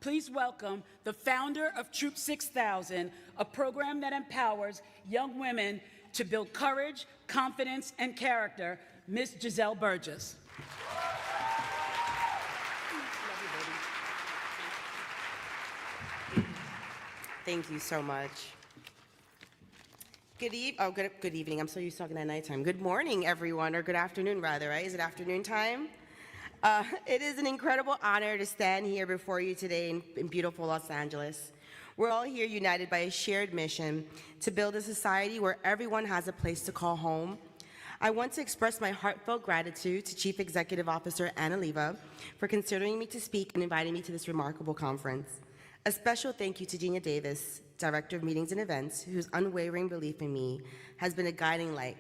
Please welcome the founder of Troop 6000, a program that empowers young women to build courage, confidence, and character, Ms. Giselle Burgess. Thank you so much. Good evening. I'm so used to talking at nighttime. Good morning, everyone, or good afternoon, rather, right? Is it afternoon time? It is an incredible honor to stand here before you today in beautiful Los Angeles. We're all here united by a shared mission to build a society where everyone has a place to call home. I want to express my heartfelt gratitude to Chief Executive Officer Anna Leva for considering me to speak and inviting me to this remarkable conference. A special thank you to Gina Davis, Director of Meetings and Events, whose unwavering belief in me has been a guiding light.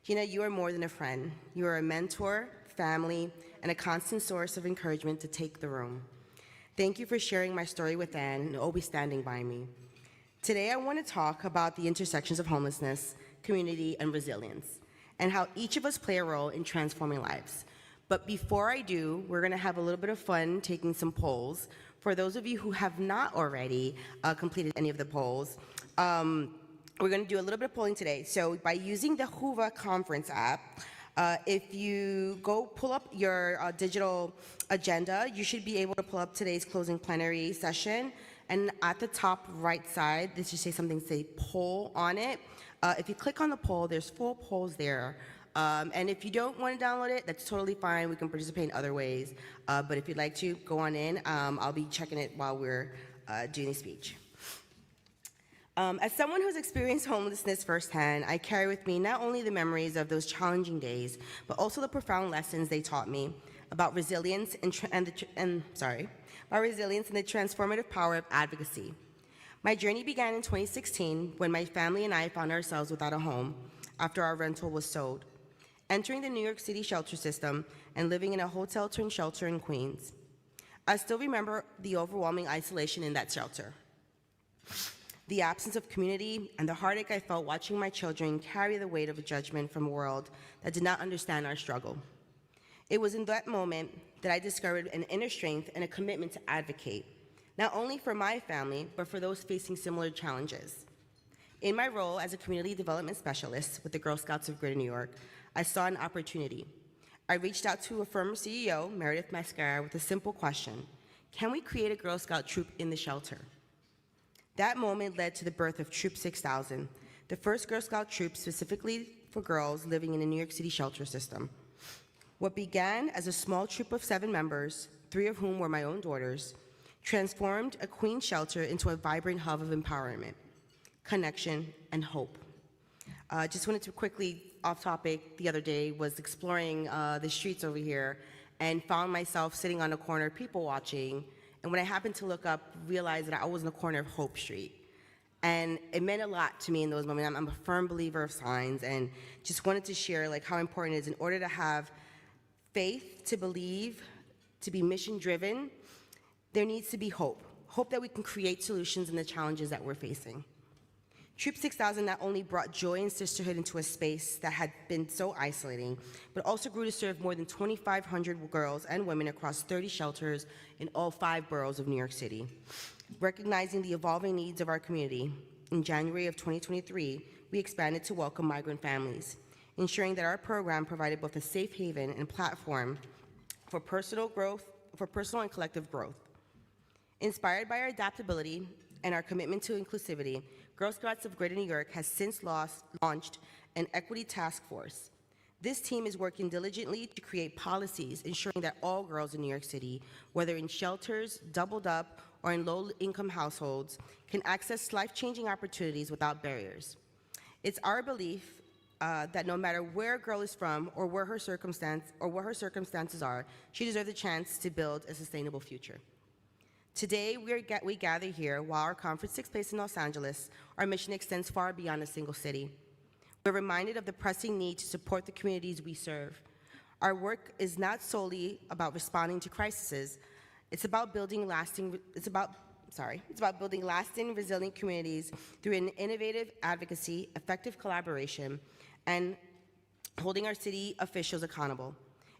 Gina, you are more than a friend. You are a mentor, family, and a constant source of encouragement to take the room. Thank you for sharing my story with Anne and always standing by me. Today, I want to talk about the intersections of homelessness, community, and resilience, and how each of us play a role in transforming lives. But before I do, we're going to have a little bit of fun taking some polls. For those of you who have not already completed any of the polls, we're going to do a little bit of polling today. So by using the Whova conference app, if you go pull up your digital agenda, you should be able to pull up today's closing plenary session. And at the top right side, this should say something, say poll on it. If you click on the poll, there's 4 polls there. And if you don't want to download it, that's totally fine. We can participate in other ways. But if you'd like to, go on in. I'll be checking it while we're doing the speech. As someone who's experienced homelessness firsthand, I carry with me not only the memories of those challenging days, but also the profound lessons they taught me about resilience and the transformative power of advocacy. My journey began in 2016 when my family and I found ourselves without a home after our rental was sold, entering the New York City shelter system and living in a hotel-turned-shelter in Queens. I still remember the overwhelming isolation in that shelter, the absence of community, and the heartache I felt watching my children carry the weight of a judgment from a world that did not understand our struggle. It was in that moment that I discovered an inner strength and a commitment to advocate, not only for my family, but for those facing similar challenges. In my role as a community development specialist with the Girl Scouts of Greater New York, I saw an opportunity. I reached out to a former CEO, Meredith Mascara, with a simple question: can we create a Girl Scout troop in the shelter? That moment led to the birth of Troop 6000, the first Girl Scout troop specifically for girls living in the New York City shelter system. What began as a small troop of 7 members, 3 of whom were my own daughters, transformed a Queens shelter into a vibrant hub of empowerment, connection, and hope. Just wanted to quickly, off topic, the other day was exploring the streets over here and found myself sitting on a corner people watching. And when I happened to look up, realized that I was in the corner of Hope Street. And it meant a lot to me in those moments. I'm a firm believer of signs, and just wanted to share like how important it is in order to have faith, to believe, to be mission-driven, there needs to be hope. Hope that we can create solutions in the challenges that we're facing. Troop 6000 not only brought joy and sisterhood into a space that had been so isolating, but also grew to serve more than 2,500 girls and women across 30 shelters in all 5 boroughs of New York City. Recognizing the evolving needs of our community, in January of 2023, we expanded to welcome migrant families, ensuring that our program provided both a safe haven and platform for personal and collective growth. Inspired by our adaptability and our commitment to inclusivity, Girl Scouts of Greater New York has since launched an equity task force. This team is working diligently to create policies ensuring that all girls in New York City, whether in shelters, doubled up, or in low-income households, can access life-changing opportunities without barriers. It's our belief that no matter where a girl is from or what her circumstances are, she deserves a chance to build a sustainable future. Today, we gather here while our conference takes place in Los Angeles. Our mission extends far beyond a single city. We're reminded of the pressing need to support the communities we serve. Our work is not solely about responding to crises. It's about building lasting, resilient communities through an innovative advocacy, effective collaboration, and holding our city officials accountable.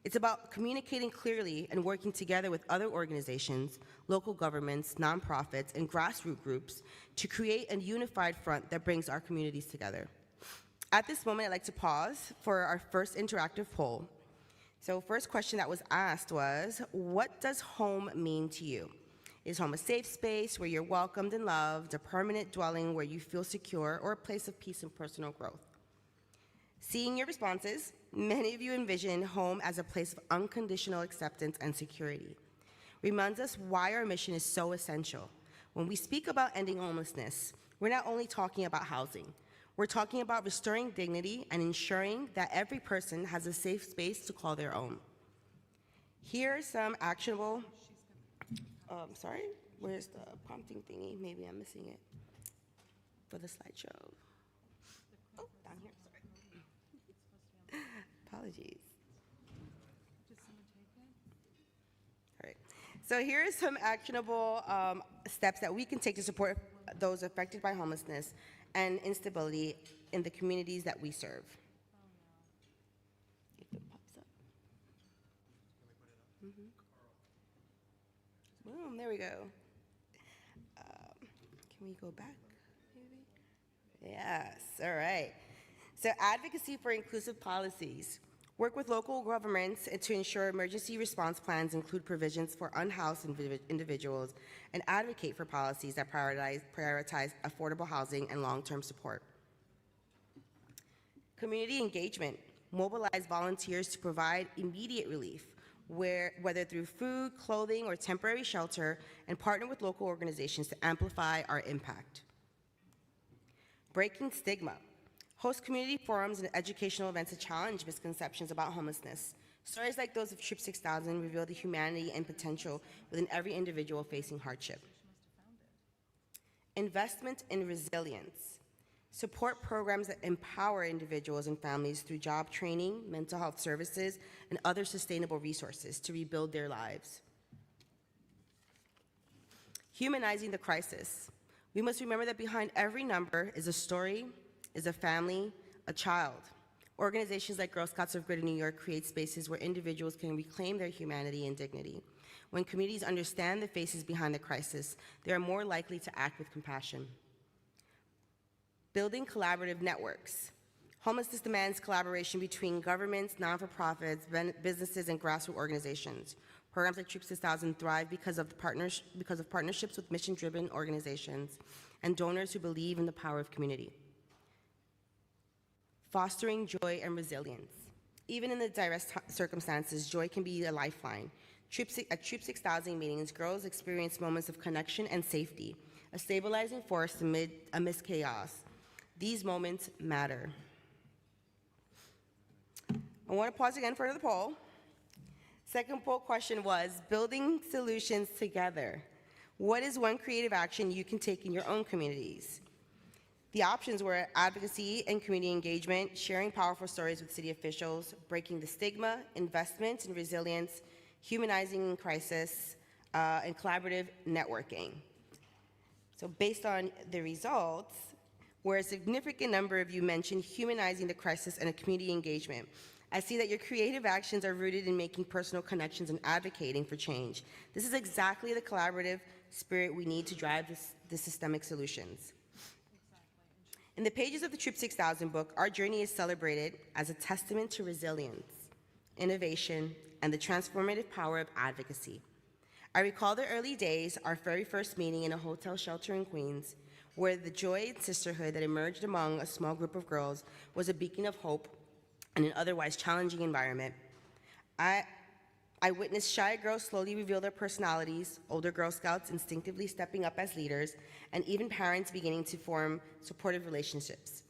It's about communicating clearly and working together with other organizations, local governments, nonprofits, and grassroots groups to create a unified front that brings our communities together. At this moment, I'd like to pause for our first interactive poll. So first question that was asked was, what does home mean to you? Is home a safe space where you're welcomed and loved, a permanent dwelling where you feel secure, or a place of peace and personal growth? Seeing your responses, many of you envision home as a place of unconditional acceptance and security. Reminds us why our mission is so essential. When we speak about ending homelessness, we're not only talking about housing. We're talking about restoring dignity and ensuring that every person has a safe space to call their own. Here are some actionable, sorry, where's the prompting thingy? Maybe I'm missing it for the slideshow. Oh, down here, sorry. Apologies. All right, so here are some actionable steps that we can take to support those affected by homelessness and instability in the communities that we serve. If it pops up. Boom, there we go. Can we go back, maybe? Yes, all right. So advocacy for inclusive policies. Work with local governments to ensure emergency response plans include provisions for unhoused individuals and advocate for policies that prioritize affordable housing and long-term support. Community engagement. Mobilize volunteers to provide immediate relief, whether through food, clothing, or temporary shelter, and partner with local organizations to amplify our impact. Breaking stigma. Host community forums and educational events to challenge misconceptions about homelessness. Stories like those of Troop 6000 reveal the humanity and potential within every individual facing hardship. Investment in resilience. Support programs that empower individuals and families through job training, mental health services, and other sustainable resources to rebuild their lives. Humanizing the crisis. We must remember that behind every number is a story, is a family, a child. Organizations like Girl Scouts of Greater New York create spaces where individuals can reclaim their humanity and dignity. When communities understand the faces behind the crisis, they are more likely to act with compassion. Building collaborative networks. Homelessness demands collaboration between governments, non-for-profits, businesses, and grassroots organizations. Programs like Troop 6000 thrive because of partnerships with mission-driven organizations and donors who believe in the power of community. Fostering joy and resilience. Even in the direst circumstances, joy can be a lifeline. At Troop 6000 meetings, girls experience moments of connection and safety, a stabilizing force amidst chaos. These moments matter. I want to pause again for the poll. Second poll question was, building solutions together. What is one creative action you can take in your own communities? The options were advocacy and community engagement, sharing powerful stories with city officials, breaking the stigma, investment in resilience, humanizing in crisis, and collaborative networking. So based on the results, where a significant number of you mentioned humanizing the crisis and a community engagement, I see that your creative actions are rooted in making personal connections and advocating for change. This is exactly the collaborative spirit we need to drive the systemic solutions. In the pages of the Troop 6000 book, our journey is celebrated as a testament to resilience, innovation, and the transformative power of advocacy. I recall the early days, our very first meeting in a hotel shelter in Queens, where the joy and sisterhood that emerged among a small group of girls was a beacon of hope in an otherwise challenging environment. I witnessed shy girls slowly reveal their personalities, older Girl Scouts instinctively stepping up as leaders, and even parents beginning to form supportive relationships.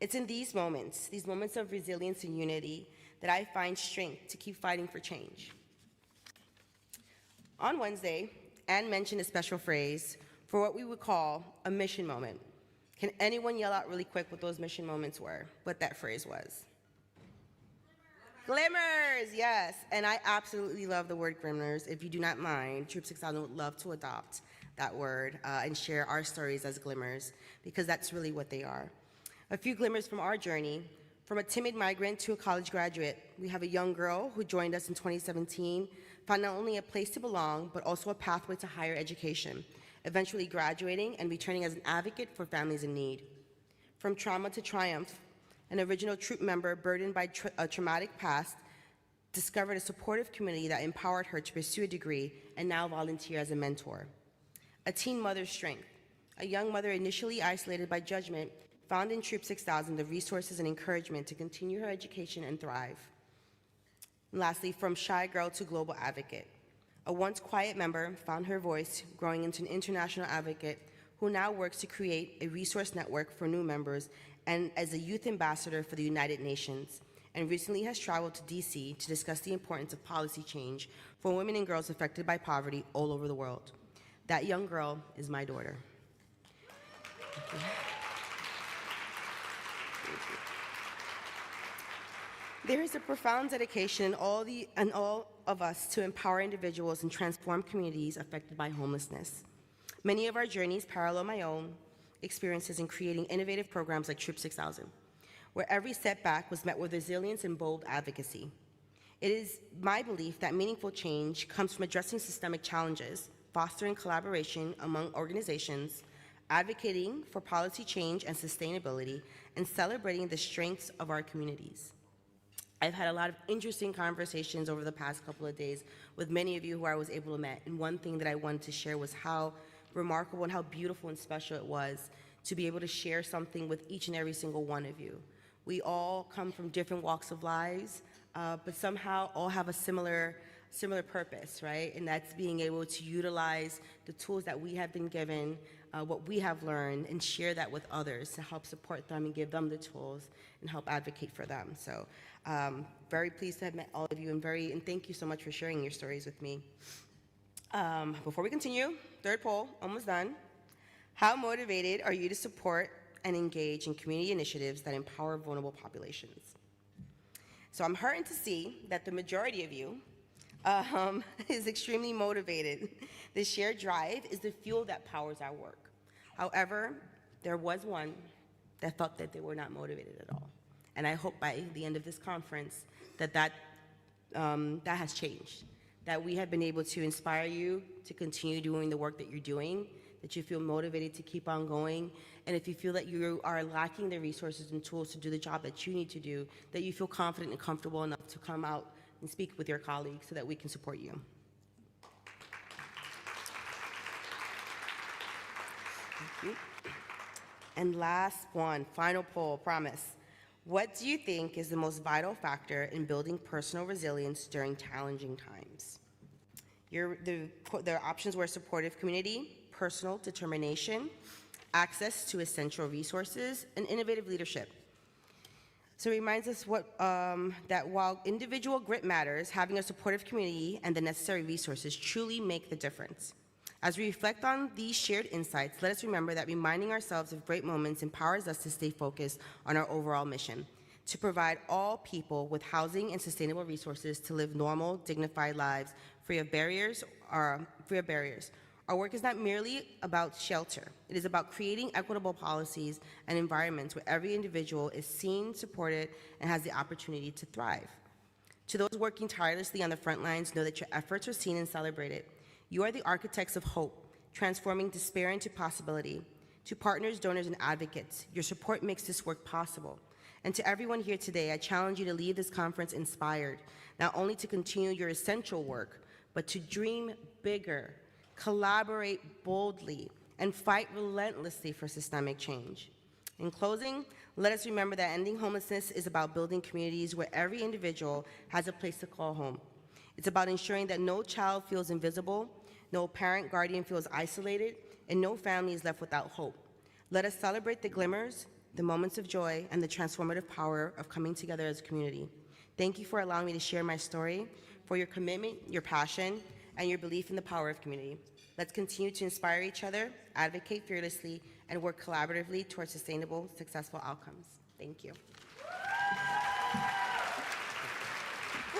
It's in these moments of resilience and unity, that I find strength to keep fighting for change. On Wednesday, Anne mentioned a special phrase for what we would call a mission moment. Can anyone yell out really quick what those mission moments were, what that phrase was? Glimmers, yes. And I absolutely love the word glimmers. If you do not mind, Troop 6000 would love to adopt that word and share our stories as glimmers, because that's really what they are. A few glimmers from our journey. From a timid migrant to a college graduate, we have a young girl who joined us in 2017, found not only a place to belong, but also a pathway to higher education, eventually graduating and returning as an advocate for families in need. From trauma to triumph, an original troop member burdened by a traumatic past discovered a supportive community that empowered her to pursue a degree and now volunteer as a mentor. A teen mother's strength, a young mother initially isolated by judgment, found in Troop 6000 the resources and encouragement to continue her education and thrive. And lastly, from shy girl to global advocate, a once quiet member found her voice, growing into an international advocate who now works to create a resource network for new members and as a youth ambassador for the United Nations, and recently has traveled to DC to discuss the importance of policy change for women and girls affected by poverty all over the world. That young girl is my daughter. Thank you. There is a profound dedication in all of us to empower individuals and transform communities affected by homelessness. Many of our journeys parallel my own experiences in creating innovative programs like Troop 6000, where every setback was met with resilience and bold advocacy. It is my belief that meaningful change comes from addressing systemic challenges, fostering collaboration among organizations, advocating for policy change and sustainability, and celebrating the strengths of our communities. I've had a lot of interesting conversations over the past couple of days with many of you who I was able to meet, and one thing that I wanted to share was how remarkable and how beautiful and special it was to be able to share something with each and every single one of you. We all come from different walks of lives, but somehow all have a similar purpose, right? And that's being able to utilize the tools that we have been given, what we have learned, and share that with others to help support them and give them the tools and help advocate for them. So very pleased to have met all of you, and thank you so much for sharing your stories with me. Before we continue, third poll, almost done. How motivated are you to support and engage in community initiatives that empower vulnerable populations? So I'm heartened to see that the majority of you is extremely motivated. The shared drive is the fuel that powers our work. However, there was one that felt that they were not motivated at all. And I hope by the end of this conference that has changed, that we have been able to inspire you to continue doing the work that you're doing, that you feel motivated to keep on going, and if you feel that you are lacking the resources and tools to do the job that you need to do, that you feel confident and comfortable enough to come out and speak with your colleagues so that we can support you. Thank you. And last one, final poll, promise. What do you think is the most vital factor in building personal resilience during challenging times? The options were supportive community, personal determination, access to essential resources, and innovative leadership. So it reminds us that while individual grit matters, having a supportive community and the necessary resources truly make the difference. As we reflect on these shared insights, let us remember that reminding ourselves of great moments empowers us to stay focused on our overall mission, to provide all people with housing and sustainable resources to live normal, dignified lives free of barriers. Our work is not merely about shelter. It is about creating equitable policies and environments where every individual is seen, supported, and has the opportunity to thrive. To those working tirelessly on the front lines, know that your efforts are seen and celebrated. You are the architects of hope, transforming despair into possibility. To partners, donors, and advocates, your support makes this work possible. And to everyone here today, I challenge you to leave this conference inspired, not only to continue your essential work, but to dream bigger, collaborate boldly, and fight relentlessly for systemic change. In closing, let us remember that ending homelessness is about building communities where every individual has a place to call home. It's about ensuring that no child feels invisible, no parent, guardian feels isolated, and no family is left without hope. Let us celebrate the glimmers, the moments of joy, and the transformative power of coming together as a community. Thank you for allowing me to share my story, for your commitment, your passion, and your belief in the power of community. Let's continue to inspire each other, advocate fearlessly, and work collaboratively towards sustainable, successful outcomes. Thank you.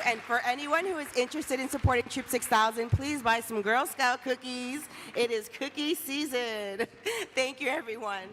And for anyone who is interested in supporting Troop 6000, please buy some Girl Scout cookies. It is cookie season. Thank you, everyone.